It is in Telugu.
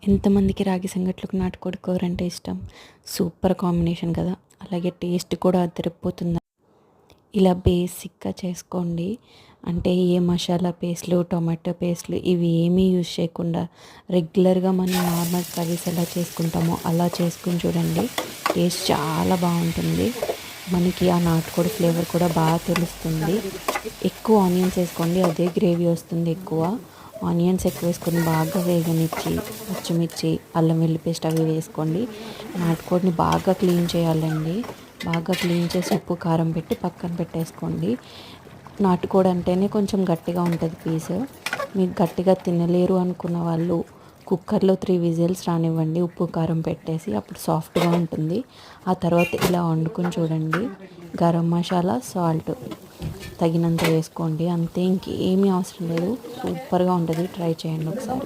ఎంతమందికి రాగి సంగట్లకు నాటుకోడి కూర అంటే ఇష్టం. సూపర్ కాంబినేషన్ కదా. అలాగే టేస్ట్ కూడా అదిరిపోతుంది. ఇలా బేసిక్గా చేసుకోండి. అంటే ఏ మసాలా పేస్ట్లు, టొమాటో పేస్ట్లు ఇవి ఏమీ యూజ్ చేయకుండా రెగ్యులర్గా మనం నార్మల్ కర్రీస్ ఎలా చేసుకుంటామో అలా చేసుకుని చూడండి. టేస్ట్ చాలా బాగుంటుంది. మనకి ఆ నాటుకోడి ఫ్లేవర్ కూడా బాగా తెలుస్తుంది. ఎక్కువ ఆనియన్స్ వేసుకోండి, అదే గ్రేవీ వస్తుంది. ఎక్కువ ఆనియన్స్ ఎక్కువ వేసుకొని బాగా వేగనిచ్చి పచ్చిమిర్చి, అల్లం వెల్లుల్లి పేస్ట్ అవి వేసుకోండి. నాటుకోడిని బాగా క్లీన్ చేయాలండి. బాగా క్లీన్ చేసి ఉప్పు కారం పెట్టి పక్కన పెట్టేసుకోండి. నాటుకోడి అంటేనే కొంచెం గట్టిగా ఉంటుంది పీసు. మీకు గట్టిగా తినలేరు అనుకున్న వాళ్ళు కుక్కర్లో 3 విజిల్స్ రానివ్వండి, ఉప్పు కారం పెట్టేసి. అప్పుడు సాఫ్ట్గా ఉంటుంది. ఆ తర్వాత ఇలా వండుకొని చూడండి. గరం మసాలా, సాల్ట్ తగినంత వేసుకోండి. అంతే, ఇంకేమీ అవసరం లేదు. సూపర్గా ఉంటుంది. ట్రై చేయండి ఒకసారి.